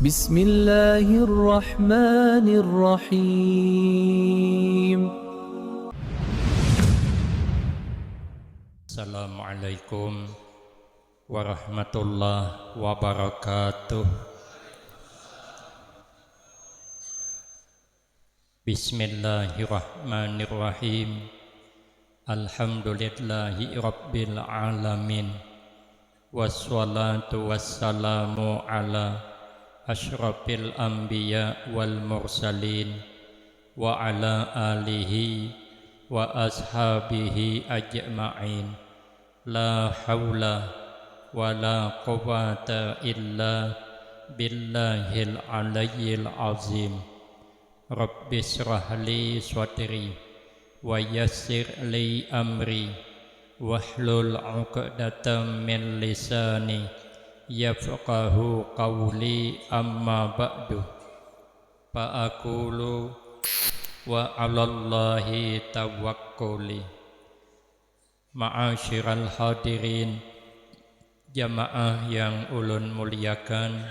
Bismillahirrahmanirrahim. Assalamualaikum warahmatullahi wabarakatuh. Bismillahirrahmanirrahim. Alhamdulillahi rabbil alamin. Wassalatu wassalamu ala asyrafil anbiya wal mursalin wa ala alihi wa ashabihi ajma'in. La hawla wa la quwwata illa billahil aliyyil azim. Rabbi shrah li sadri wa yassir li amri wahlul 'uqdatam min lisani yafqahu qawli, amma ba'du. Fa aqulu wa 'alallahi tawakkuli. Ma'asyiral hadirin, jamaah yang ulun muliakan,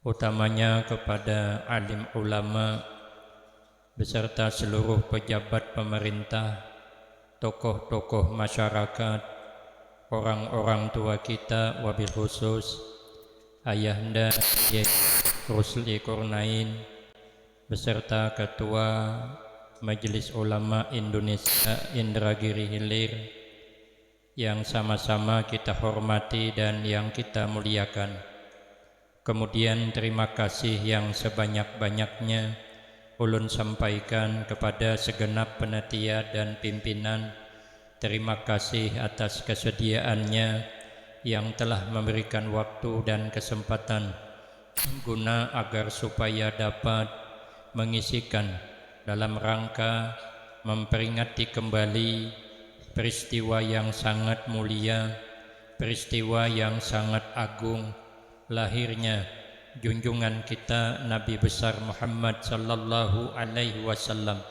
utamanya kepada alim ulama beserta seluruh pejabat pemerintah, tokoh-tokoh masyarakat, orang-orang tua kita, wabil khusus Ayahanda Syekh Rusli Qurnain beserta Ketua Majelis Ulama Indonesia Indragiri Hilir yang sama-sama kita hormati dan yang kita muliakan. Kemudian terima kasih yang sebanyak-banyaknya ulun sampaikan kepada segenap panitia dan pimpinan. Terima kasih atas kesediaannya yang telah memberikan waktu dan kesempatan guna agar supaya dapat mengisikan dalam rangka memperingati kembali peristiwa yang sangat mulia, peristiwa yang sangat agung, lahirnya junjungan kita Nabi besar Muhammad sallallahu alaihi wasallam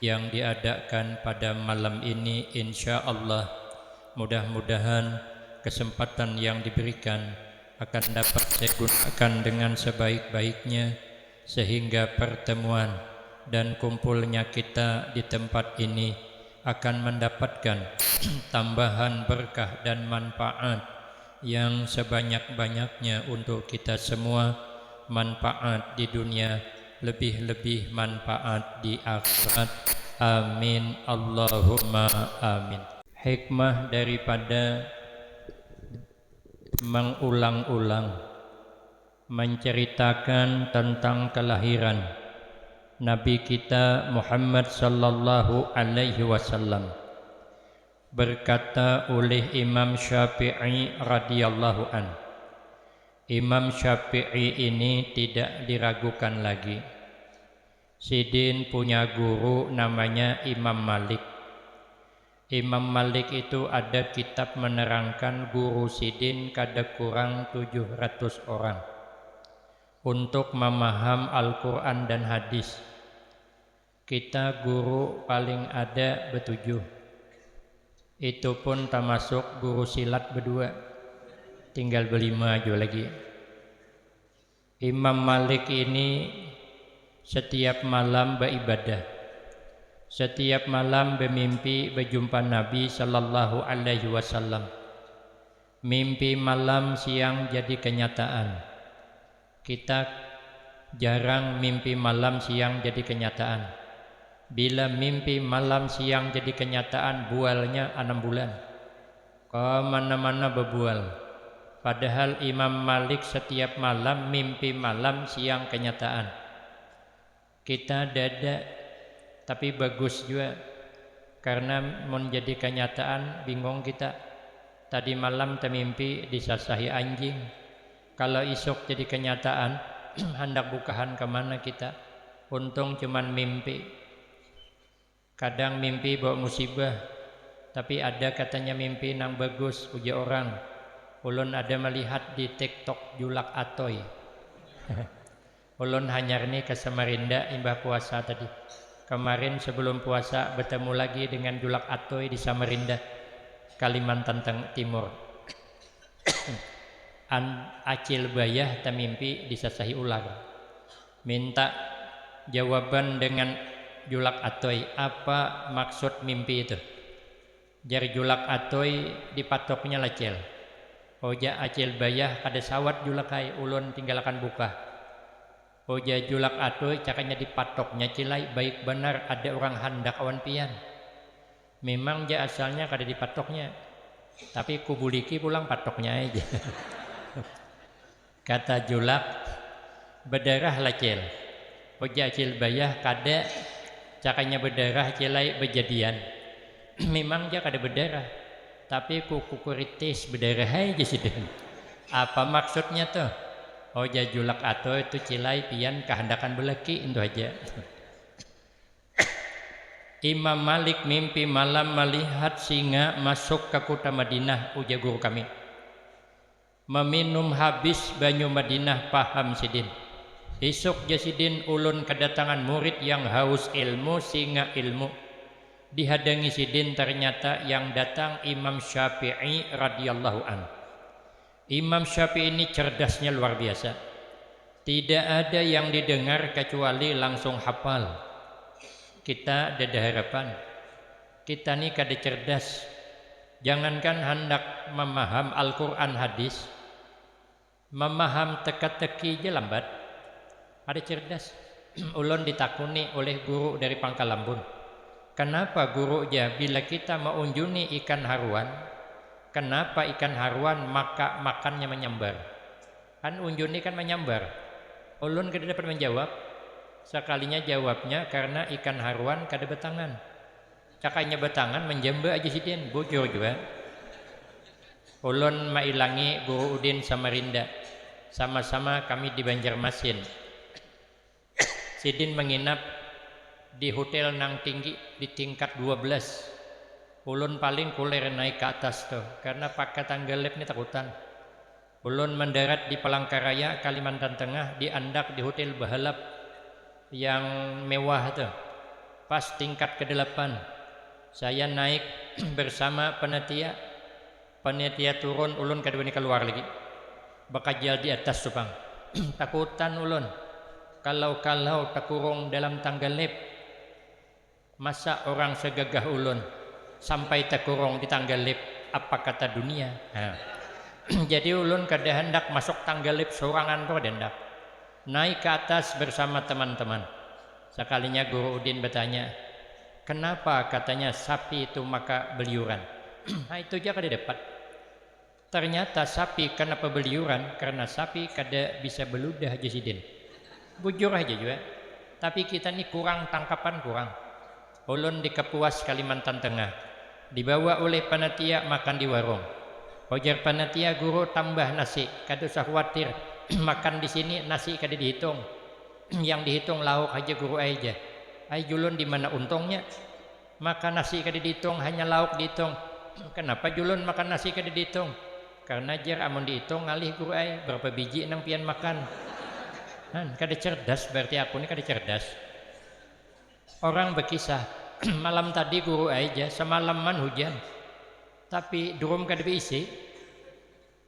yang diadakan pada malam ini. Insya Allah mudah-mudahan kesempatan yang diberikan akan dapat saya gunakan dengan sebaik-baiknya, sehingga pertemuan dan kumpulnya kita di tempat ini akan mendapatkan tambahan berkah dan manfaat yang sebanyak-banyaknya untuk kita semua, manfaat di dunia, lebih-lebih manfaat di akhirat. Amin Allahumma amin. Hikmah daripada mengulang-ulang menceritakan tentang kelahiran Nabi kita Muhammad sallallahu alaihi wasallam, berkata oleh Imam Syafi'i radhiyallahu an. Imam Syafi'i ini tidak diragukan lagi. Sidin punya guru namanya Imam Malik. Imam Malik itu ada kitab menerangkan guru Sidin kada kurang 700 orang untuk memaham Al-Quran dan hadis. Kita guru paling ada betujuh. Itu pun termasuk guru silat berdua, tinggal berlima aja lagi. Imam Malik ini setiap malam beribadah, setiap malam bermimpi berjumpa Nabi sallallahu alaihi wasallam. Mimpi malam siang jadi kenyataan. Kita jarang mimpi malam siang jadi kenyataan. Bila mimpi malam siang jadi kenyataan, bualnya 6 bulan. Kemana-mana berbual. Padahal Imam Malik setiap malam mimpi malam siang kenyataan. Kita dada, tapi bagus juga. Karena menjadi kenyataan, bingung kita. Tadi malam termimpi disasahi anjing. Kalau esok jadi kenyataan, hendak bukahan kemana kita? Untung cuman mimpi. Kadang mimpi bawa musibah, tapi ada katanya mimpi nang bagus, puji orang. Ulun ada melihat di TikTok Julak Atoy. Ulun hanyar ini ke Samarinda imbah puasa tadi. Kemarin sebelum puasa bertemu lagi dengan Julak Atoy di Samarinda, Kalimantan Timur. acil bayah tamimpi disasahi ular. Minta jawaban dengan julak atoy, apa maksud mimpi itu? Jari julak atoy dipatoknya lacel. Oja acil bayah kada sawat julakai ulun tinggalkan buka. Oja julak atoy cakanya dipatoknya cilai baik benar ada orang hendak awan pian. Memang ja asalnya kada dipatoknya, tapi kubuliki pulang patoknya aja. Kata julak berdarah lacel. Oja acil bayah kada cakanya berdarah cilai berjadian. Memang dia kada berdarah, tapi kukuritis berdarah aja sih. Apa maksudnya tuh? Oja julak atau itu cilai pian kehendakan belaki itu aja. Imam Malik mimpi malam melihat singa masuk ke kota Madinah, ujar guru kami. Meminum habis banyu Madinah, paham sidin. Esok jasidin ulun kedatangan murid yang haus ilmu, singa ilmu. Dihadangi sidin ternyata yang datang Imam Syafi'i radhiyallahu an. Imam Syafi'i ini cerdasnya luar biasa. Tidak ada yang didengar kecuali langsung hafal. Kita ada harapan. Kita ni kada cerdas. Jangankan hendak memaham Al-Quran hadis, memaham teka-teki je lambat. Ada cerdas. Ulun ditakuni oleh guru dari Pangkalambun. Kenapa guru ya bila kita mau unjuni ikan haruan, kenapa ikan haruan maka makannya menyambar? Kan unjuni kan menyambar. Ulun kada dapat menjawab. Sekalinya jawabnya karena ikan haruan kada betangan. Cakanya betangan menjamba aja sidin, bocor juga. Ulun mailangi guru Udin Samarinda. Sama-sama kami di Banjarmasin. Sidin menginap di hotel nang tinggi di tingkat 12. Ulun paling kuler naik ke atas tuh karena pakai tangga lep ni takutan. Ulun mendarat di Palangkaraya, Kalimantan Tengah, di Andak di hotel Bahalap yang mewah tuh. Pas tingkat ke-8 saya naik bersama panitia. Panitia turun, ulun kedua ni keluar lagi. Bakajal di atas supang. Takutan ulun. Kalau terkurung dalam tangga lep. Masa orang segagah ulun sampai terkurung di tangga lip, apa kata dunia? Jadi ulun kada hendak masuk tangga lip sorangan tuh hendak naik ke atas bersama teman-teman. Sekalinya guru Udin bertanya, kenapa katanya sapi itu maka beliuran? Nah itu aja kada dapat. Ternyata sapi kenapa beliuran? Karena sapi kada bisa beludah aja sidin. Bujur aja juga. Tapi kita ni kurang tangkapan kurang. Ulun di Kapuas Kalimantan Tengah dibawa oleh panitia makan di warung. Ujar panitia guru tambah nasi, kada usah khawatir makan di sini nasi kada dihitung. Yang dihitung lauk aja guru aja. Ai julun di mana untungnya? Makan nasi kada dihitung, hanya lauk dihitung. Kenapa julun makan nasi kada dihitung? Karena jar amun dihitung ngalih guru ai berapa biji nang pian makan. Kada cerdas berarti aku ni kada cerdas. Orang berkisah, malam tadi guru aja semalaman hujan, tapi drum kada diisi.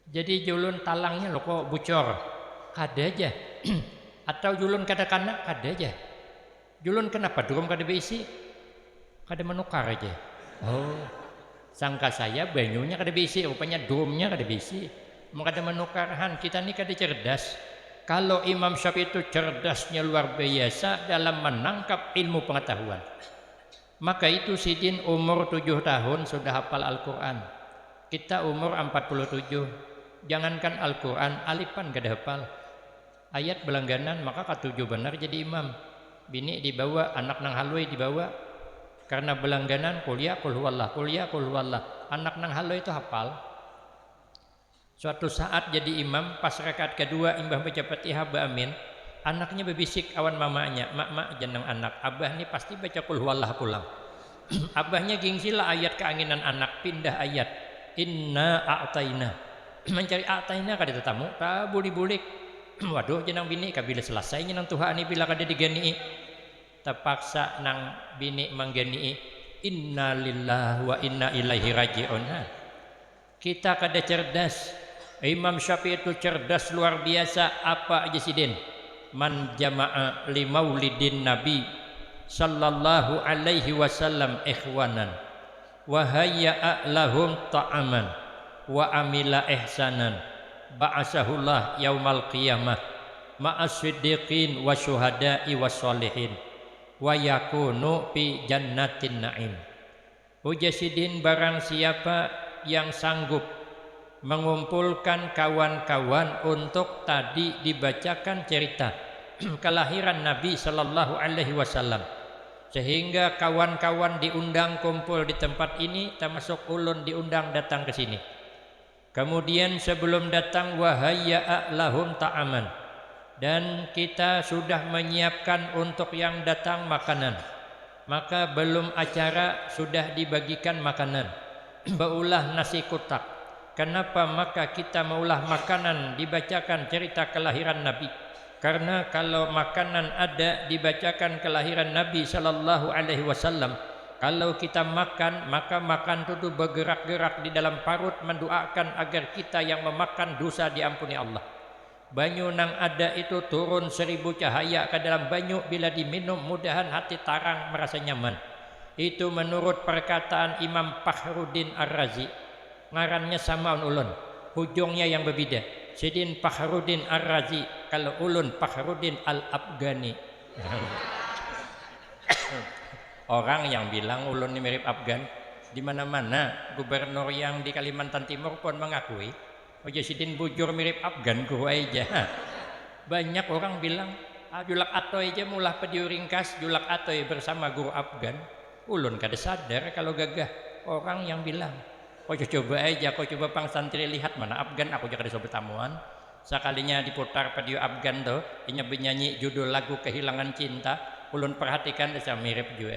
Jadi julun talangnya lo kok bocor, kada aja. Atau julun kada kana, kada aja. Julun kenapa drum kada diisi? Kada menukar aja. Oh, sangka saya banyunya kada diisi, rupanya drumnya kada diisi. Mau kada menukar, kita ni kada cerdas. Kalau Imam Syafi'i itu cerdasnya luar biasa dalam menangkap ilmu pengetahuan. Maka itu sidin umur 7 tahun sudah hafal Al-Quran. Kita umur 47. Jangankan Al-Quran, alifan gak ada hafal. Ayat belangganan maka ketujuh benar jadi imam. Bini dibawa, anak nang haloi dibawa. Karena belangganan kuliah kul huwallah, kuliah kul huwallah. Anak nang haloi itu hafal. Suatu saat jadi imam, pas rakaat kedua imbah baca Fatihah amin, anaknya berbisik awan mamanya, mak jeneng anak, abah ni pasti baca kul huwallah pulang. Abahnya gengsilah ayat keanginan anak, pindah ayat, inna a'taina. Mencari a'taina kada tetamu, tak bulik-bulik. Waduh jenang bini kabila selesai jenang Tuhan ni bila kada digani. Terpaksa nang bini manggani, inna lillahi wa inna ilaihi raji'un. Kita kada cerdas. Imam Syafi'i itu cerdas luar biasa. Apa aja sidin? Man jama'a li maulidin Nabi sallallahu alaihi wasallam ikhwanan wa hayya'a lahum ta'aman wa amila ihsanan ba'asahullah yaumal qiyamah ma'as siddiqin wa syuhada'i was sholihin wa yakunu fi jannatin na'im. Ujasidin, barang siapa yang sanggup mengumpulkan kawan-kawan untuk tadi dibacakan cerita kelahiran Nabi sallallahu alaihi wasallam, sehingga kawan-kawan diundang kumpul di tempat ini, termasuk ulun diundang datang ke sini. Kemudian sebelum datang wahayya'a lahum ta'aman, dan kita sudah menyiapkan untuk yang datang makanan. Maka belum acara sudah dibagikan makanan. Baulah nasi kotak. Kenapa maka kita maulah makanan dibacakan cerita kelahiran Nabi? Karena kalau makanan ada dibacakan kelahiran Nabi sallallahu alaihi wasallam, kalau kita makan, maka makan itu bergerak-gerak di dalam parut mendoakan agar kita yang memakan dosa diampuni Allah. Banyu nang ada itu turun 1000 cahaya ke dalam banyu, bila diminum mudahan hati tarang merasa nyaman. Itu menurut perkataan Imam Fakhruddin Ar-Razi. Ngarannya sama ulun, hujungnya yang berbeda. Sidin Fakhruddin Ar-Razi, kalau ulun Fakhruddin Al-Afghani. Orang yang bilang ulun ini mirip Afgan, di mana-mana gubernur yang di Kalimantan Timur pun mengakui, ojo sidin bujur mirip Afgan guru aja. Banyak orang bilang, julak atoy aja mulah pediu ringkas, julak atoy bersama guru Afgan. Ulun kada sadar kalau gagah orang yang bilang. Kau coba aja, kau coba pang santri lihat mana Afgan, aku juga ada sobat tamuan. Sekalinya diputar pada Afgan tuh, ini bernyanyi judul lagu Kehilangan Cinta, ulun perhatikan bisa mirip juga.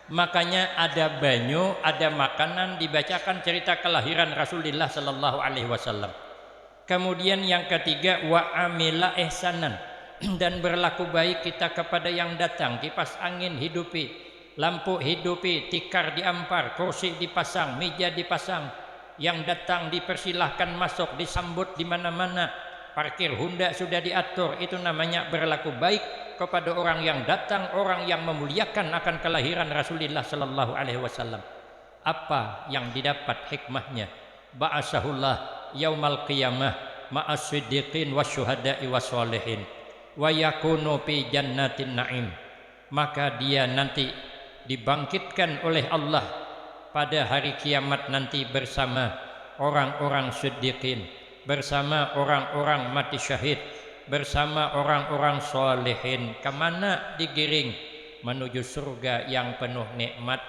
Makanya ada banyu, ada makanan, dibacakan cerita kelahiran Rasulullah sallallahu alaihi wasallam. Kemudian yang ketiga wa amila ihsanan, dan berlaku baik kita kepada yang datang. Kipas angin hidupi, lampu hidupi, tikar diampar, kursi dipasang, meja dipasang, yang datang dipersilahkan masuk, disambut di mana-mana, parkir Honda sudah diatur. Itu namanya berlaku baik kepada orang yang datang, orang yang memuliakan akan kelahiran Rasulullah sallallahu alaihi wasallam. Apa yang didapat hikmahnya? Ba'asahullah yaumal qiyamah ma'as siddiqin wasyuhada'i wassolihin wa yakunu fi jannatin na'im. Maka dia nanti dibangkitkan oleh Allah pada hari kiamat nanti bersama orang-orang siddiqin, bersama orang-orang mati syahid, bersama orang-orang solehin. Kemana digiring? Menuju surga yang penuh nikmat.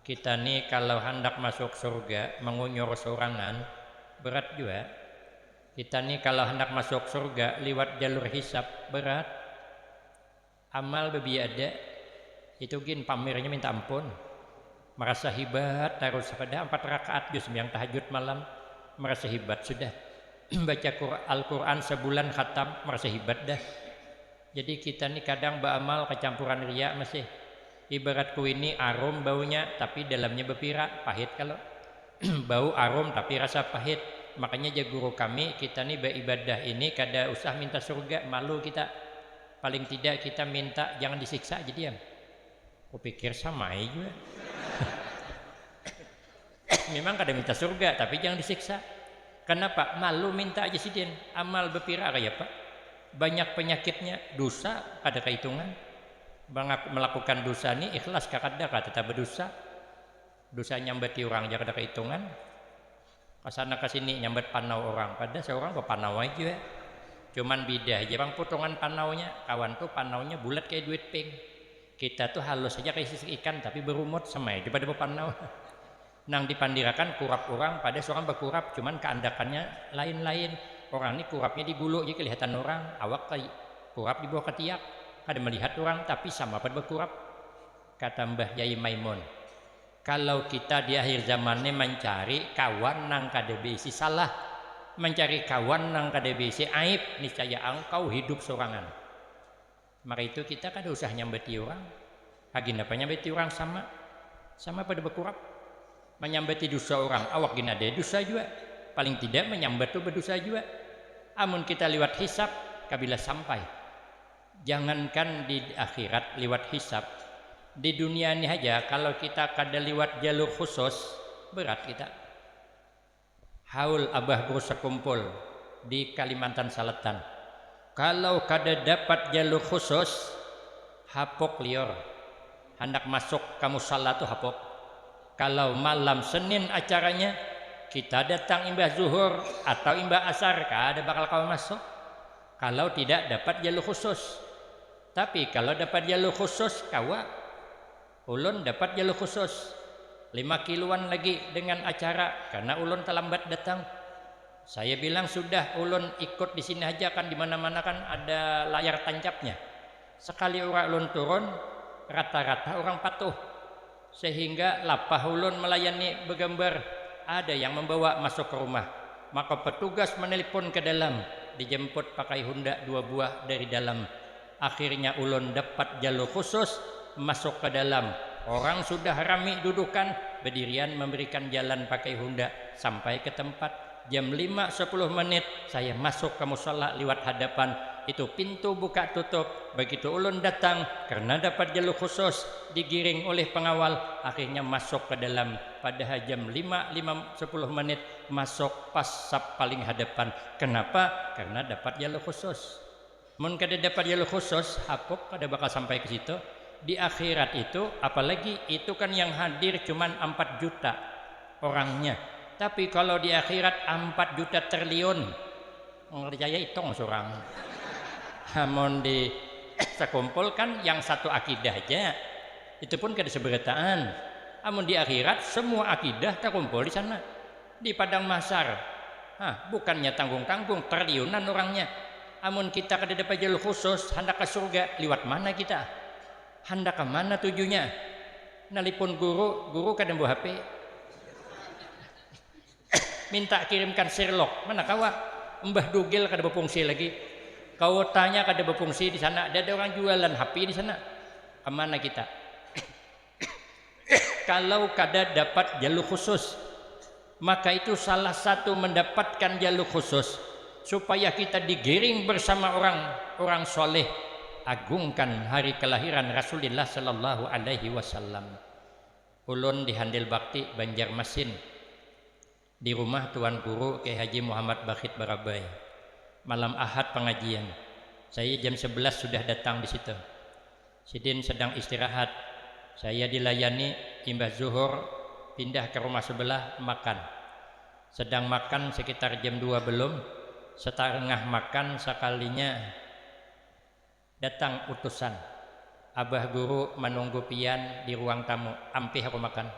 Kita nih kalau hendak masuk surga mengunyur sorangan berat juga. Kita nih kalau hendak masuk surga lewat jalur hisab berat. Amal bebi ada, itu gin pamernya minta ampun, merasa hebat, terus pada 4 rakaat juz yang tahajud malam, merasa hebat sudah. Baca Al-Quran sebulan khatam, merasa hebat dah. Jadi kita nih kadang beramal kecampuran riya masih. Ibarat kue ini arum baunya tapi dalamnya berpira, pahit kalau. Bau arum tapi rasa pahit. Makanya aja guru kami, kita nih beribadah ini kada usah minta surga, malu kita. Paling tidak kita minta jangan disiksa aja diam. Kupikir sama aja. Memang kada minta surga tapi jangan disiksa. Kenapa? Malu minta aja sidin. Amal berpira ya Pak. Banyak penyakitnya, dosa kada kehitungan. Melakukan dosa ini ikhlas kakada tetap berdosa. Dosa nyambati orang jangan kada kehitungan. Kesana kesini nyambat panau orang, pada seorang berpanau aja. Cuman beda aja bang potongan panaunya. Kawan tuh panaunya bulat kayak duit pink. Kita tuh halus saja kayak sisik ikan tapi berumut sama aja pada berpanau. Nang dipandirakan kurap orang pada seorang berkurap, cuman keandakannya lain-lain. Orang ini kurapnya di bulu jadi kelihatan orang, awak kayak kurap di bawah ketiak. Ada melihat orang tapi sama pada berkurap. Kata Mbah Yai Maimun, kalau kita di akhir zamannya mencari kawan nang KDBC salah, mencari kawan nang KDBC aib, niscaya engkau hidup sorangan. Maka itu kita kan usah nyambeti orang. Agenda apa nyambeti orang sama pada berkurap. menyambati dosa orang, awak gina ada dosa juga, paling tidak menyambat itu berdosa juga. Amun kita lewat hisab kabila sampai, jangankan di akhirat lewat hisab, di dunia ini aja kalau kita kada lewat jalur khusus berat kita. Haul abah guru sekumpul di Kalimantan Selatan, kalau kada dapat jalur khusus hapok lior, hendak masuk kamu salat tuh hapok. Kalau malam Senin acaranya, kita datang imbah zuhur atau imbah asar, kada bakal kau masuk kalau tidak dapat jalur khusus. Tapi kalau dapat jalur khusus kawa, ulun dapat jalur khusus 5 kiloan lagi dengan acara karena ulun terlambat datang. Saya bilang sudah, ulun ikut di sini aja, kan di mana-mana kan ada layar tancapnya. Sekali orang ulun turun, rata-rata orang patuh, sehingga lapah ulun melayani bergambar. Ada yang membawa masuk ke rumah, maka petugas menelpon ke dalam, dijemput pakai Honda 2 buah dari dalam. Akhirnya ulun dapat jalur khusus masuk ke dalam. Orang sudah rami dudukan, berdirian memberikan jalan pakai Honda sampai ke tempat. Jam 5-10 menit saya masuk ke mushola lewat hadapan. Itu pintu buka tutup. Begitu ulun datang, karena dapat jalur khusus, digiring oleh pengawal, akhirnya masuk ke dalam. Pada jam 5-10 menit masuk pas sap paling hadapan. Kenapa? Karena dapat jalur khusus. Mun kada dapat jalur khusus, hapok kada bakal sampai ke situ. Di akhirat itu, apalagi itu kan yang hadir cuman 4 juta orangnya. Tapi kalau di akhirat 4 juta triliun, ngerjaya hitung seorang. Hamun di sekumpul kan yang satu akidah aja, itu pun kada seberataan. Amun di akhirat semua akidah terkumpul di sana, di padang mahsyar. Bukannya tanggung-tanggung, triliunan orangnya. Amun kita kada dapat jalur khusus, hendak ke surga, liwat mana kita? Hendak ke mana tujunya? Nelipon guru kada bawa HP. Minta kirimkan Sherlock, mana kawa? Mbah Dugel kada berfungsi lagi. Kau tanya kada berfungsi di sana, ada orang jualan HP di sana. Kemana kita? Kalau kada dapat jalur khusus, maka itu salah satu mendapatkan jalur khusus supaya kita digiring bersama orang soleh. Agungkan hari kelahiran Rasulullah sallallahu alaihi wasallam. Ulun di Handil Bakti Banjarmasin, di rumah Tuan Guru Kiai Haji Muhammad Bakhit Barabai. Malam Ahad pengajian. Saya jam 11 sudah datang di situ. Sidin sedang istirahat. Saya dilayani imbah zuhur, pindah ke rumah sebelah makan. Sedang makan sekitar jam 2 belum, setengah makan sekalinya datang utusan. Abah guru menunggu pian di ruang tamu, ampih aku makan.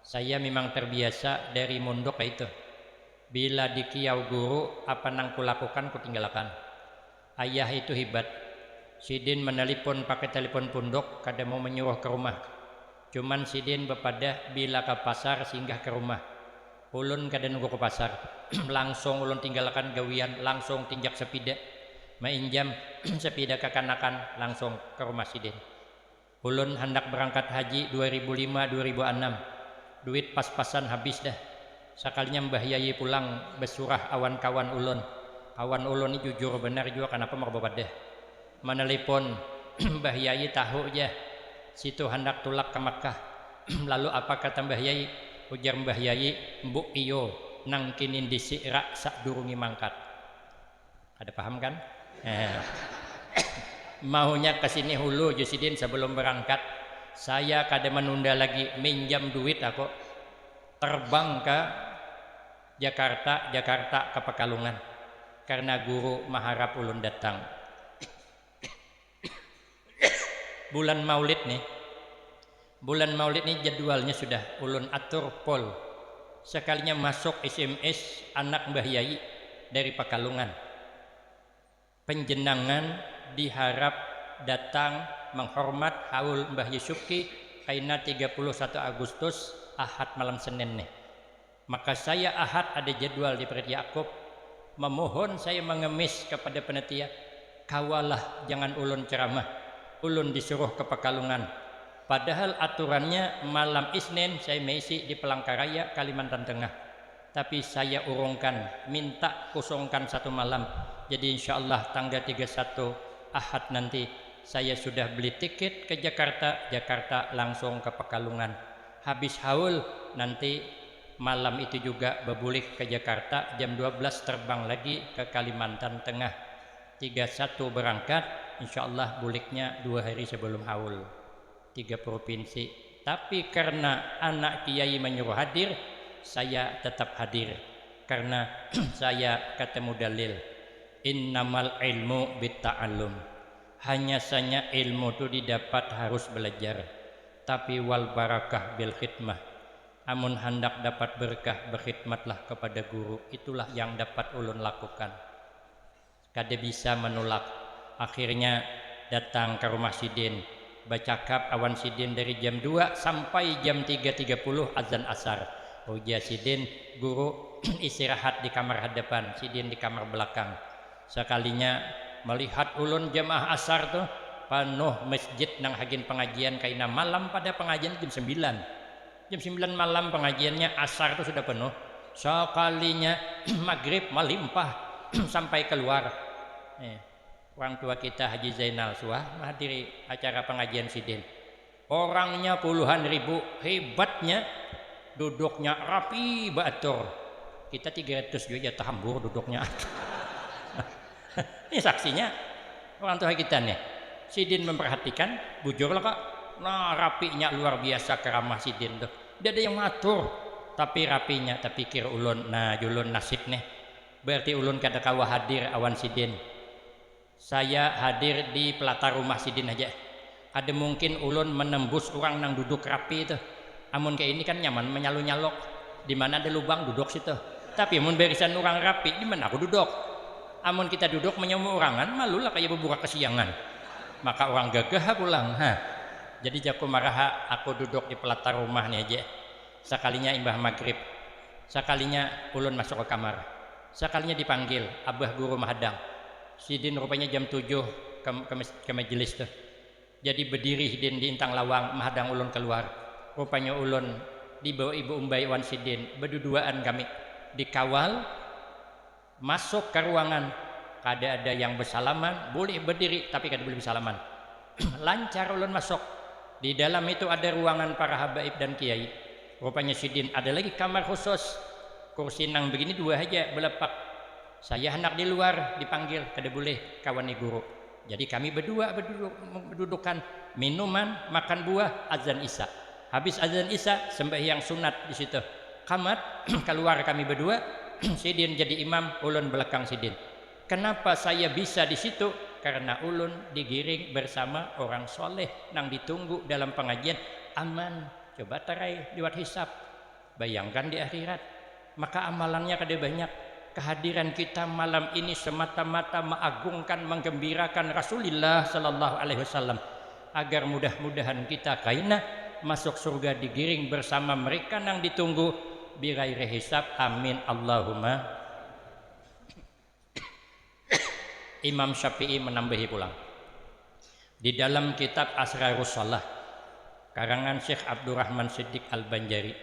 Saya memang terbiasa dari mondok itu. Bila dikiau guru, apa nang kulakukan kutinggalkan. Ayah itu hebat. Sidin menelpon pakai telepon pondok, kada mau menyuruh ke rumah. Cuman Sidin bepada bila ke pasar singgah ke rumah. Ulun kada nunggu ke pasar. Langsung ulun tinggalkan gawian, langsung tinjak sepida. Mainjam sepida kekanakan, langsung ke rumah Sidin. Ulun hendak berangkat haji 2005-2006. Duit pas-pasan habis dah. Sekalinya Mbah Yai pulang besurah awan kawan ulun. Kawan ulun ini jujur benar juga, kenapa mau babadah. Menelepon Mbah Yai tahu aja situ hendak tulak ke Makkah. Lalu apa kata Mbah Yai? Ujar Mbah Yai, mbuk iyo nang kinin disik-rak sak durungi mangkat. Ada paham kan? Maunya kesini hulu Jusidin sebelum berangkat. Saya kada menunda lagi, minjam duit aku terbang ke Jakarta ke Pekalongan karena guru maharap ulun datang. Bulan Maulid nih jadwalnya sudah ulun atur pol. Sekalinya masuk SMS anak Mbah Yai dari Pekalongan, penjenangan diharap datang menghormat haul Mbah Yusufki kaina 31 Agustus Ahad malam Senin nih. Maka saya Ahad ada jadwal di Pret Yakub, memohon saya mengemis kepada panitia, kawalah jangan ulun ceramah, ulun disuruh ke Pekalongan. Padahal aturannya malam Isnin saya mengisi di Palangkaraya, Kalimantan Tengah. Tapi saya urungkan, minta kosongkan satu malam. Jadi insya Allah tanggal 31 Ahad nanti saya sudah beli tiket ke Jakarta, Jakarta langsung ke Pekalongan. Habis haul nanti malam itu juga berbulik ke Jakarta, jam 12 terbang lagi ke Kalimantan Tengah. 31 berangkat, insya Allah buliknya 2 hari sebelum haul. 3 provinsi. Tapi karena anak kiai menyuruh hadir, saya tetap hadir. Karena saya ketemu dalil, innamal ilmu bitta'allum. Hanya saja ilmu itu didapat harus belajar. Tapi wal barakah bil khidmah. Amun hendak dapat berkah, berkhidmatlah kepada guru. Itulah yang dapat ulun lakukan. Kada bisa menolak. Akhirnya datang ke rumah Sidin, bercakap awan Sidin dari jam 2 sampai jam 3.30 azan asar. Ujar Sidin, guru istirahat di kamar hadapan, Sidin di kamar belakang. Sekalinya melihat ulun jamaah asar tuh penuh masjid nang hagin pengajian, kaina malam pada pengajian jam 9. Jam 9 malam pengajiannya, asar tuh sudah penuh. Sekalinya maghrib melimpah sampai keluar. Orang tua kita Haji Zainal Suah menghadiri acara pengajian Sidin. Orangnya puluhan ribu, hebatnya duduknya rapi batur. Kita 300 juga tahambur duduknya. Ini saksinya orang tua kita nih. Sidin memperhatikan, bujurlah kak. Nah rapinya luar biasa keramah Sidin tuh. Dia ada yang matur, tapi rapinya. Tapi pikir ulun, nah julun nasib nih. Berarti ulun kada kawa hadir awan Sidin. Saya hadir di pelata rumah Sidin aja. Ada mungkin ulun menembus orang nang duduk rapi itu. Amun kayak ini kan nyaman menyaluk-nyaluk. Di mana ada lubang duduk situ. Tapi amun barisan orang rapi, di mana aku duduk? Amun kita duduk menyemu orangan, malulah kayak bebuka kesiangan. Maka orang gagah pulang. Jadi jaku marah, aku duduk di pelata rumah nih aja. Sekalinya imbah maghrib, sekalinya ulun masuk ke kamar, sekalinya dipanggil abah guru Mahadang. Sidin rupanya jam 7 ke majelis tuh. Jadi berdiri Sidin di intang lawang, Mahadang ulun keluar. Rupanya ulun dibawa ibu umbai wan Sidin, berduaan kami dikawal masuk ke ruangan. Kada ada yang bersalaman, boleh berdiri tapi kada boleh bersalaman. Lancar ulun masuk. Di dalam itu ada ruangan para habaib dan kiai. Rupanya Sidin ada lagi kamar khusus. Kursi nang begini 2 aja belepak. Saya hendak di luar dipanggil, kada boleh kawani guru. Jadi kami berdua berdudukan, minuman, makan buah, azan isya. Habis azan isya sembahyang sunat di situ. Kamat keluar kami berdua, Sidin jadi imam, ulun belakang Sidin. Kenapa saya bisa di situ? Karena ulun digiring bersama orang soleh nang ditunggu dalam pengajian aman. Coba tarai liwat hisab. Bayangkan di akhirat, maka amalannya kada banyak. Kehadiran kita malam ini semata-mata mengagungkan, menggembirakan Rasulullah sallallahu alaihi wasallam agar mudah-mudahan kita kaina masuk surga digiring bersama mereka yang ditunggu bighairi hisab. Amin Allahumma. Imam Syafi'i menambahi pulang di dalam kitab Asrarus Shalah karangan Syekh Abdurrahman Siddiq Al-Banjari,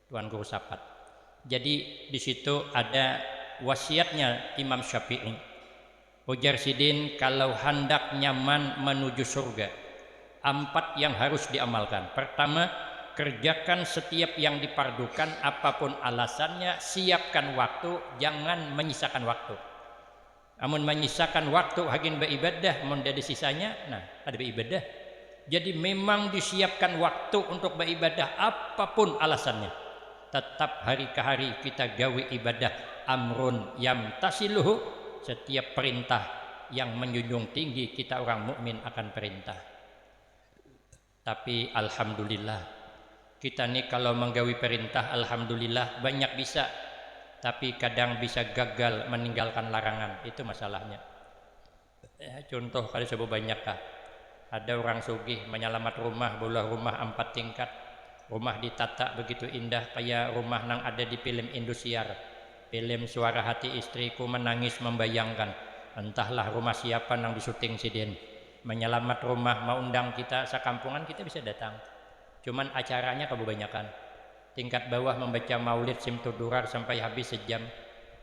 Tuan Guru Sapat. Jadi di situ ada wasiatnya Imam Syafi'i. Ujar Sidin, kalau hendak nyaman menuju surga, 4 yang harus diamalkan. Pertama, kerjakan setiap yang dipardukan apapun alasannya, siapkan waktu, jangan menyisakan waktu. Namun menyisakan waktu hagin beribadah, mun ada sisanya, nah ada beribadah. Jadi memang disiapkan waktu untuk beribadah apapun alasannya. Tetap hari ke hari kita gawe ibadah amrun yam tasiluhu, setiap perintah yang menjunjung tinggi kita orang mukmin akan perintah. Tapi alhamdulillah kita nih kalau menggawi perintah alhamdulillah banyak bisa, tapi kadang bisa gagal meninggalkan larangan, itu masalahnya. Contoh kali sebut banyak kah? Ada orang sugih menyelamat rumah, bola rumah 4 tingkat. Rumah ditata begitu indah kayak rumah nang ada di film Indosiar. Film Suara Hati Istriku menangis membayangkan. Entahlah rumah siapa nang disuting Sidin. menyelamat rumah, mau undang kita sekampungan kita bisa datang. Cuman acaranya kebanyakan. Tingkat bawah membaca maulid simtudurar sampai habis sejam.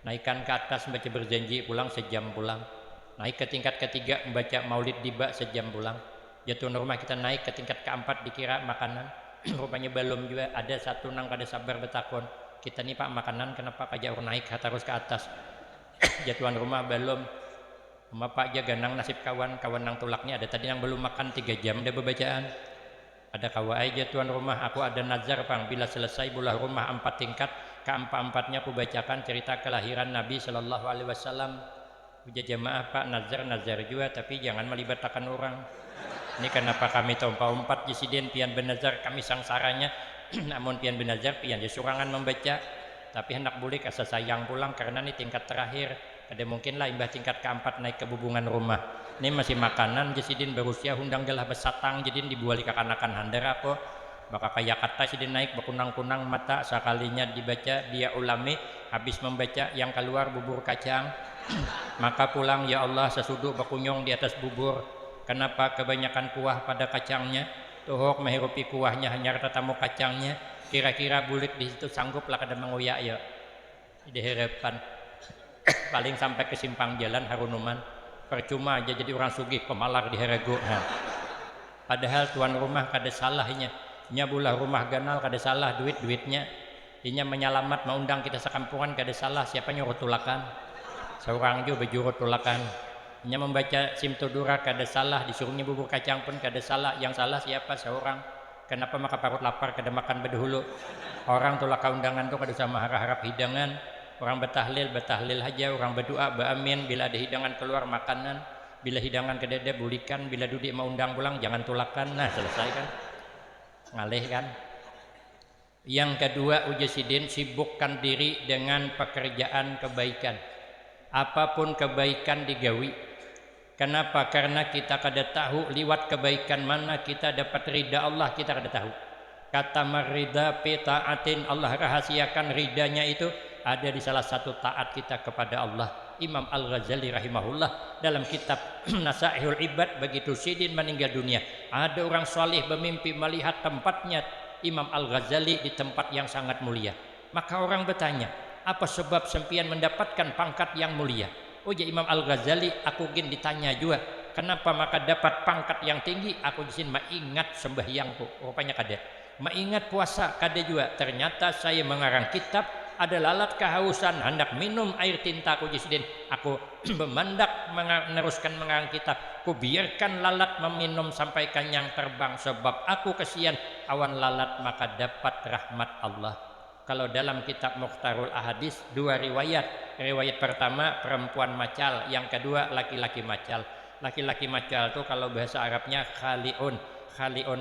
Naikkan ke atas membaca berjanji pulang sejam pulang. Naik ke tingkat ketiga membaca maulid diba sejam pulang. Jatuh rumah kita naik ke tingkat keempat dikira makanan. Rupanya belum juga. Ada satu nang kada sabar betakon. Kita nih pak makanan kenapa kajak naik terus ke atas. Jatuhan rumah belum. Pak aja ganang nasib kawan nang tulaknya ada tadi yang belum makan 3 jam dia bebacaan. Ada kawan aja tuan rumah aku ada nazar pang bila selesai bulah rumah 4 tingkat keempat-empatnya aku bacakan cerita kelahiran Nabi Shallallahu Alaihi Wasallam. Uja jamaah pak nazar juga tapi jangan melibatkan orang. Ini kenapa kami tompa 4 jesiden pian benazar kami sangsaranya namun pian benazar pian surangan membaca tapi hendak bulik asa sayang pulang karena ini tingkat terakhir. Ada mungkinlah imbah tingkat keempat naik ke bubungan rumah. Ini masih makanan jesidin berusia hundang gelah besatang jadin dibuali ke kanakan handar apa. Maka kayak kata sidin naik berkunang-kunang mata sekalinya dibaca dia ulami habis membaca yang keluar bubur kacang. Maka pulang ya Allah sesuduk berkunyong di atas bubur. Kenapa kebanyakan kuah pada kacangnya? Tuhok menghirupi kuahnya hanya tetamu kacangnya. Kira-kira bulik di situ sangguplah kada mengoyak ya. Di harapan. Paling sampai ke simpang jalan harunuman percuma aja jadi orang sugih pemalar di herego. Padahal tuan rumah kada salahnya nyabulah rumah ganal kada salah duitnya inya menyelamat mengundang kita sekampungan kada salah siapa nyuruh tulakan seorang juga bejurut tulakan inya membaca simtudura kada salah disuruhnya bubur kacang pun kada salah yang salah siapa seorang kenapa maka parut lapar kada makan bedahulu orang tulakan undangan tuh kada sama harap hidangan. Orang betahlil aja, orang berdoa, beramin bila ada hidangan keluar makanan, bila hidangan kedede bulikan, bila dudik mau undang pulang jangan tulakan. Nah, selesai kan? Ngalih kan? Yang kedua ujasidin sibukkan diri dengan pekerjaan kebaikan. Apapun kebaikan digawi. Kenapa? Karena kita kada tahu liwat kebaikan mana kita dapat ridha Allah kita kada tahu. Kata marida pitaatin Allah rahasiakan ridanya itu ada di salah satu taat kita kepada Allah. Imam Al-Ghazali rahimahullah dalam kitab Nasaihul Ibad begitu sidin meninggal dunia ada orang saleh bermimpi melihat tempatnya Imam Al-Ghazali di tempat yang sangat mulia. Maka orang bertanya apa sebab sempian mendapatkan pangkat yang mulia? Oh ya Imam Al-Ghazali aku ingin ditanya juga kenapa maka dapat pangkat yang tinggi? Aku di sini maingat sembahyangku rupanya kada maingat puasa kada juga ternyata saya mengarang kitab ada lalat kehausan hendak minum air tinta aku jisidin aku memandak meneruskan mengarang kitab ku biarkan lalat meminum sampai kenyang terbang sebab aku kesian awan lalat maka dapat rahmat Allah. Kalau dalam kitab Mukhtarul Ahadis 2 riwayat pertama perempuan macal yang kedua laki-laki macal. Laki-laki macal itu kalau bahasa Arabnya khaliun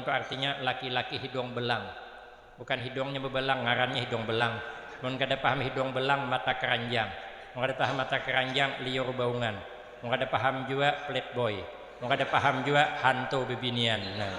itu artinya laki-laki hidung belang bukan hidungnya bebelang ngarannya hidung belang. Mun kada paham hidung belang mata keranjang, mun kada paham mata keranjang liur baungan, mun kada paham juga playboy, mun kada paham juga hantu bebinian. Nah,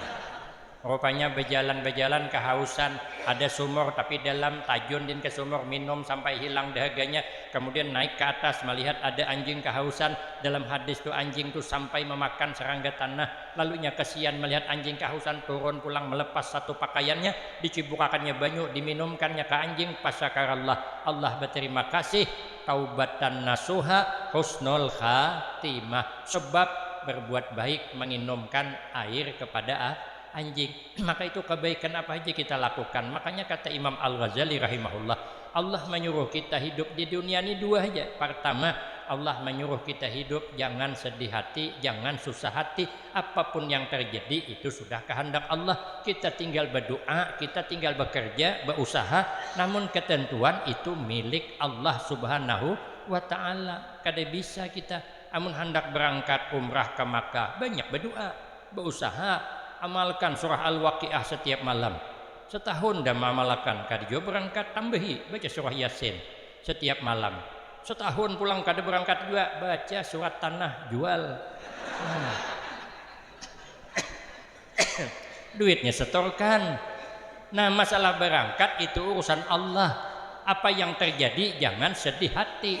rupanya berjalan kehausan ada sumur tapi dalam tajun din ke sumur minum sampai hilang dahaganya kemudian naik ke atas melihat ada anjing kehausan dalam hadis tu anjing tu sampai memakan serangga tanah lalunya kesian melihat anjing kehausan turun pulang melepas satu pakaiannya dicibukakannya banyu diminumkannya ke anjing pasyakarallah Allah berterima kasih taubatan nasuha husnul khatimah sebab berbuat baik menginumkan air kepada anjing. Maka itu kebaikan apa aja kita lakukan. Makanya kata Imam Al-Ghazali rahimahullah Allah menyuruh kita hidup di dunia ini 2 aja. Pertama Allah menyuruh kita hidup jangan sedih hati, jangan susah hati. Apapun yang terjadi itu sudah kehendak Allah. Kita tinggal berdoa, kita tinggal bekerja, berusaha. Namun ketentuan itu milik Allah subhanahu wa ta'ala. Kada bisa kita amun hendak berangkat umrah ke Makkah banyak berdoa, berusaha, amalkan surah Al-Waqiah setiap malam. Setahun dah mengamalkan kadjo berangkat tambahi baca surah Yasin setiap malam. Setahun pulang kada berangkat juga baca surat Tanah jual. Duitnya setorkan. Nah, masalah berangkat itu urusan Allah. Apa yang terjadi jangan sedih hati.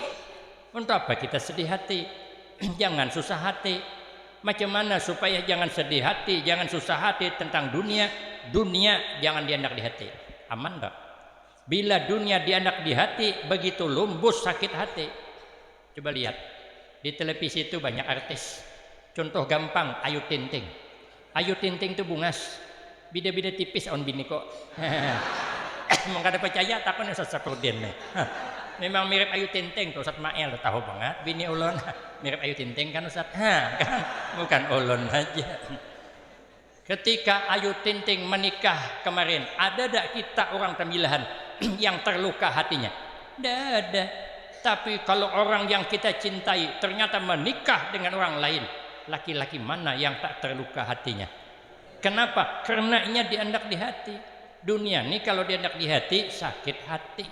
Untuk apa kita sedih hati? Jangan susah hati. Macam mana supaya jangan sedih hati, jangan susah hati tentang dunia. Dunia jangan diandak di hati. Aman tak? Bila dunia diandak di hati, begitu lumbus sakit hati. Coba lihat, di televisi itu banyak artis. Contoh gampang, Ayu Ting Ting. Ayu Ting Ting itu bungas, bida-bida tipis on bini kok. Mau kada percaya takon Ustaz Saprudin nih. Memang mirip Ayu Ting Ting tuh Ustaz Mael, tahu banget bini ulun mirip Ayu Ting Ting kan Ustaz. Kan bukan ulun aja. Ketika Ayu Ting Ting menikah kemarin, ada tak kita orang Tamilahan yang terluka hatinya? Tidak ada. Tapi kalau orang yang kita cintai ternyata menikah dengan orang lain, laki-laki mana yang tak terluka hatinya? Kenapa? Karena ini diandak di hati. Dunia ini kalau diandak di hati sakit hati.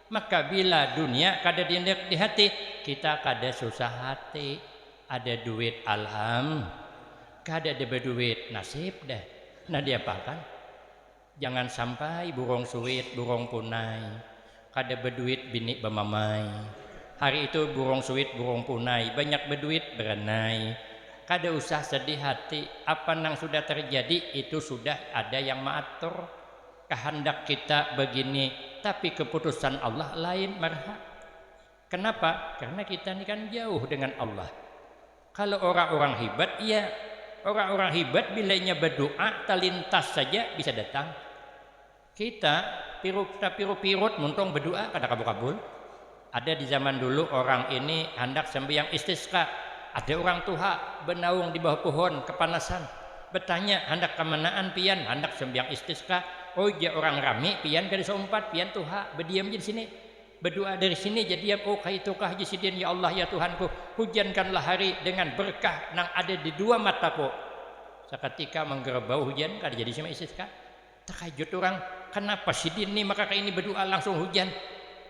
Maka bila dunia kada diandak di hati, kita kada susah hati. Ada duit kada ada berduit nasib dah. Nah diapakan? Jangan sampai burung suwit, burung punai. Kada berduit bini bemamai. Hari itu burung suwit, burung punai, banyak berduit berenai. Kada usah sedih hati. Apa yang sudah terjadi itu sudah ada yang mengatur. Kehendak kita begini, tapi keputusan Allah lain marha. Kenapa? Karena kita ini kan jauh dengan Allah. Kalau orang-orang hebat, iya, orang-orang hebat bilanya berdoa terlintas saja bisa datang. Kita pirut muntong berdoa kada kabul-kabul. Ada di zaman dulu orang ini hendak sembahyang istisqa. Ada orang tua bernaung di bawah pohon kepanasan. Bertanya, hendak kemanaan pian? Hendak sembahyang istisqa. Oh dia orang rame pian kada seumpat pian tuha berdiam di sini. Berdoa dari sini jadi oh kaitukah jisidin ya Allah ya Tuhanku, hujankanlah hari dengan berkah nang ada di dua mataku. Seketika menggerbau hujan kada jadi sama istisqa. Terkejut orang, kenapa sidin nih maka ini berdoa langsung hujan.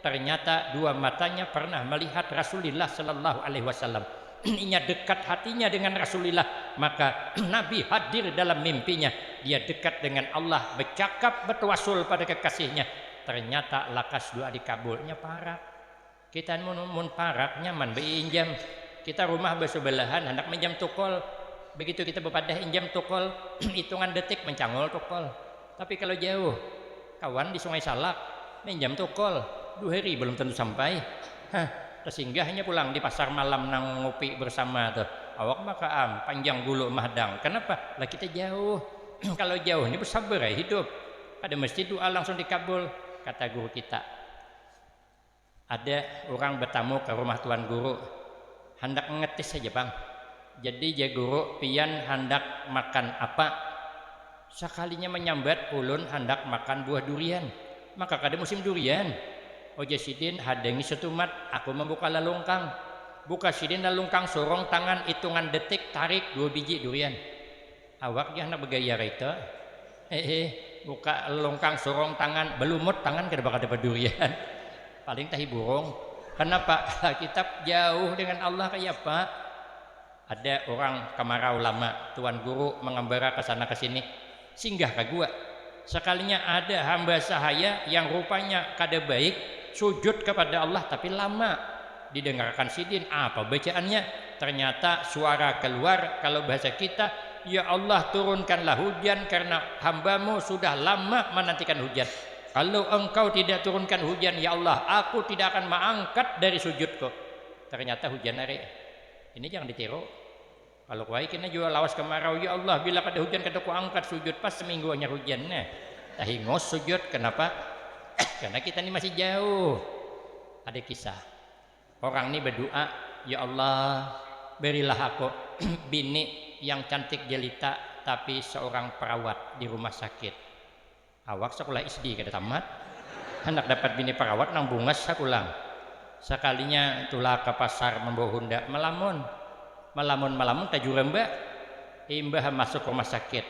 Ternyata dua matanya pernah melihat Rasulullah sallallahu alaihi wasallam. Inya dekat hatinya dengan Rasulullah, maka Nabi hadir dalam mimpinya. Dia dekat dengan Allah, bercakap bertawasul pada kekasihnya. Ternyata lakas doa dikabulnya parak. Kita mun parak nyaman beinjam. Kita rumah bersebelahan hendak menjam tukol. Begitu kita berpadah injam tukol, hitungan detik mencangol tukol. Tapi kalau jauh, kawan di Sungai Salak menjam tukol 2 hari belum tentu sampai. Tersinggahnya pulang di pasar malam nang ngopi bersama tuh. Awak makaam panjang bulu mahdang. Kenapa? Lah kita jauh. Kalau jauh ini bersabar ya hidup. Ada mesti doa langsung dikabul. Kata guru kita. Ada orang bertamu ke rumah tuan guru. Hendak ngetis saja bang. Jadi ya guru pian hendak makan apa? Sekalinya menyambat ulun hendak makan buah durian. Maka kada musim durian. Oja sidin hadengi setumat, aku membuka lalungkang. Buka sidin lalungkang, sorong tangan, hitungan detik, tarik 2 biji durian. Awak dia anak bergaya itu. Buka lalungkang, sorong tangan, belumut tangan kada bakal dapat durian. Paling tahi burung. Kenapa? Kita jauh dengan Allah kayak apa? Ada orang kemarau lama, tuan guru mengembara ke sana ke sini. Singgah ke gua. Sekalinya ada hamba sahaya yang rupanya kada baik, sujud kepada Allah tapi lama. Didengarkan sidin, apa bacaannya? Ternyata suara keluar kalau bahasa kita, ya Allah turunkanlah hujan karena hambamu sudah lama menantikan hujan. Kalau engkau tidak turunkan hujan, ya Allah aku tidak akan mengangkat dari sujudku. Ternyata hujan hari. Ini jangan ditiru. Kalau kuai kena juga lawas kemarau, ya Allah bila kada hujan kada ku angkat sujud pas seminggu hanya hujannya. Tahingos sujud, kenapa? Karena kita ini masih jauh. Ada kisah orang ini berdoa, ya Allah berilah aku bini yang cantik jelita tapi seorang perawat di rumah sakit. Awak sekolah SD kada tamat, hendak dapat bini perawat nang bungas sakulang. Sekalinya tulah ke pasar membawa hundak melamun tajurem mbak imbah masuk rumah sakit.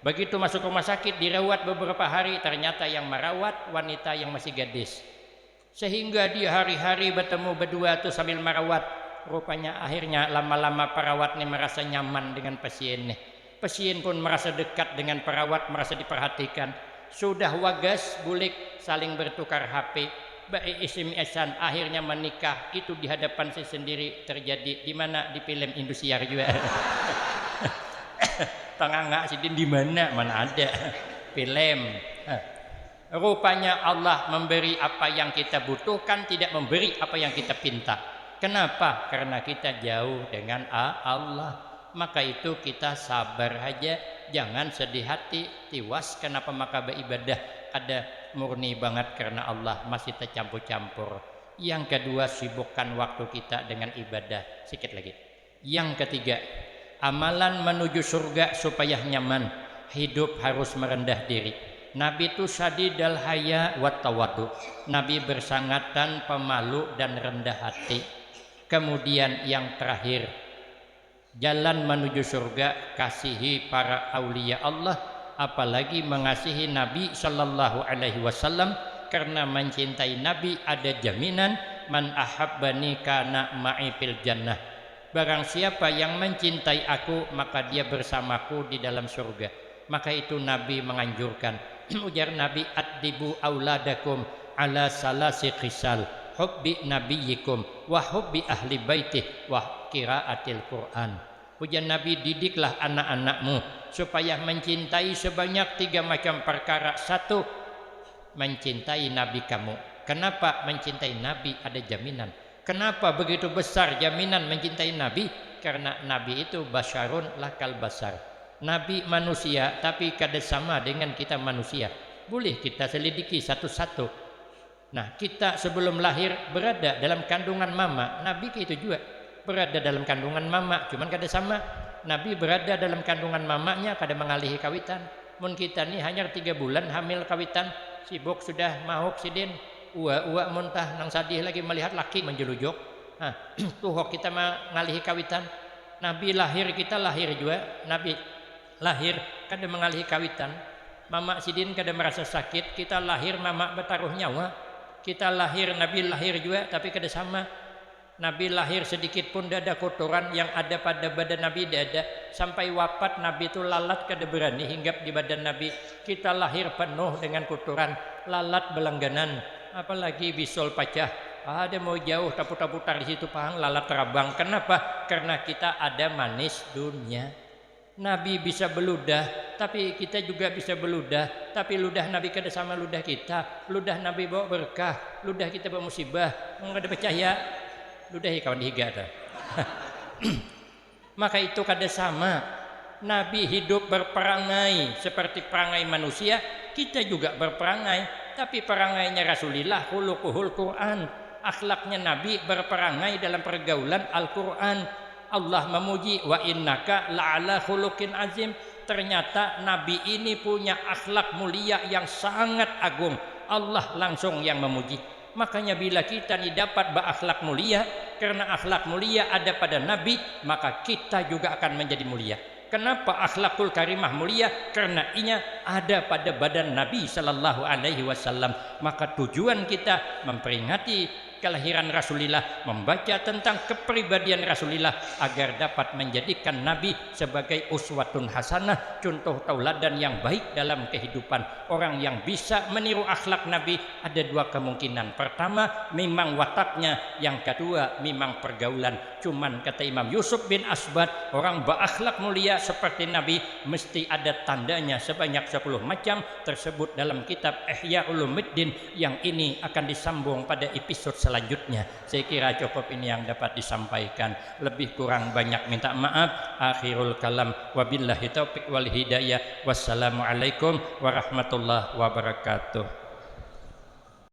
Begitu masuk rumah sakit dirawat beberapa hari, ternyata yang merawat wanita yang masih gadis. Sehingga dia hari-hari bertemu berdua tuh sambil merawat. Rupanya akhirnya lama-lama perawat ini merasa nyaman dengan pasiennya. Pasien pun merasa dekat dengan perawat, merasa diperhatikan. Sudah wagas bulik saling bertukar HP, baik SMS-an, akhirnya menikah. Itu di hadapan saya sendiri terjadi. Di mana? Di film Indosiar juga. Tengah sidin di mana? Mana ada film. Rupanya Allah memberi apa yang kita butuhkan, tidak memberi apa yang kita pinta. Kenapa? Karena kita jauh dengan Allah. Maka itu kita sabar aja, jangan sedih hati, tiwas kenapa maka beribadah ada murni banget karena Allah, masih tercampur-campur. Yang kedua, sibukkan waktu kita dengan ibadah. Sikit lagi. Yang ketiga, amalan menuju surga supaya nyaman, hidup harus merendah diri. Nabi itu syadidal haya wat tawadu. Nabi bersangatan, pemalu dan rendah hati. Kemudian yang terakhir, jalan menuju surga, kasihi para aulia Allah, apalagi mengasihi Nabi sallallahu alaihi wasallam, karena mencintai Nabi ada jaminan man ahabbani kana ma'i fil jannah. Barang siapa yang mencintai aku, maka dia bersamaku di dalam surga. Maka itu Nabi menganjurkan, ujar Nabi, addibu auladakum ala salasi khisal, hubbi nabiyikum wa hubbi ahli baitih wa qiraatil Quran. Ujar Nabi, didiklah anak-anakmu supaya mencintai sebanyak 3 macam perkara. 1, mencintai Nabi kamu. Kenapa mencintai Nabi? Ada jaminan. Kenapa begitu besar jaminan mencintai Nabi? Karena Nabi itu basyarun lakal basar. Nabi manusia tapi kada sama dengan kita manusia. Boleh kita selidiki satu-satu. Nah, kita sebelum lahir berada dalam kandungan mama. Nabi itu juga berada dalam kandungan mama, cuman kada sama. Nabi berada dalam kandungan mamanya kada mengalihi kawitan. Mun kita ni hanya 3 bulan hamil kawitan, sibuk sudah mahuk sidin, uwa muntah nang sadih lagi melihat laki menjelujok. Tuhok kita mengalihi kawitan. Nabi lahir, kita lahir juga. Nabi lahir kada mengalihi kawitan. Mama sidin kada merasa sakit, kita lahir mama bertaruh nyawa. Kita lahir, Nabi lahir juga tapi kada sama. Nabi lahir sedikit pun tidak ada kotoran yang ada pada badan Nabi, tidak ada. Sampai wafat Nabi itu lalat kada berani hinggap di badan Nabi. Kita lahir penuh dengan kotoran, lalat belangganan, apalagi bisul pacah. Ada mau jauh tapu-taputar di situ pahang lalat terabang. Kenapa? Karena kita ada manis dunia. Nabi bisa beludah, tapi kita juga bisa beludah. Tapi ludah Nabi kada sama ludah kita. Ludah Nabi bawa berkah, ludah kita bawa musibah. Enggak ada percaya. Ludahi kawan dihiga dah. Maka itu kada sama. Nabi hidup berperangai seperti perangai manusia, kita juga berperangai. Tapi perangainya Rasulullah khuluquhul Quran. Akhlaknya Nabi berperangai dalam pergaulan Al-Quran. Allah memuji, wa innaka la'ala khuluqin azim. Ternyata Nabi ini punya akhlak mulia yang sangat agung. Allah langsung yang memuji. Makanya bila kita ni dapat berakhlak mulia, karena akhlak mulia ada pada Nabi, maka kita juga akan menjadi mulia. Kenapa akhlakul karimah mulia? Karena inya ada pada badan Nabi sallallahu alaihi wasallam. Maka tujuan kita memperingati kelahiran Rasulullah, membaca tentang kepribadian Rasulullah agar dapat menjadikan Nabi sebagai uswatun hasanah, contoh tauladan yang baik dalam kehidupan. Orang yang bisa meniru akhlak Nabi ada 2 kemungkinan. Pertama, memang wataknya. Yang kedua, memang pergaulan. Cuman kata Imam Yusuf bin Asbad, orang berakhlak mulia seperti Nabi mesti ada tandanya sebanyak 10 macam, tersebut dalam kitab Ihya Ulumuddin, yang ini akan disambung pada episode selanjutnya. Saya kira cukup ini yang dapat disampaikan. Lebih kurang banyak minta maaf. Akhirul kalam, wabillahi taufiq wal hidayah. Wassalamualaikum warahmatullahi wabarakatuh.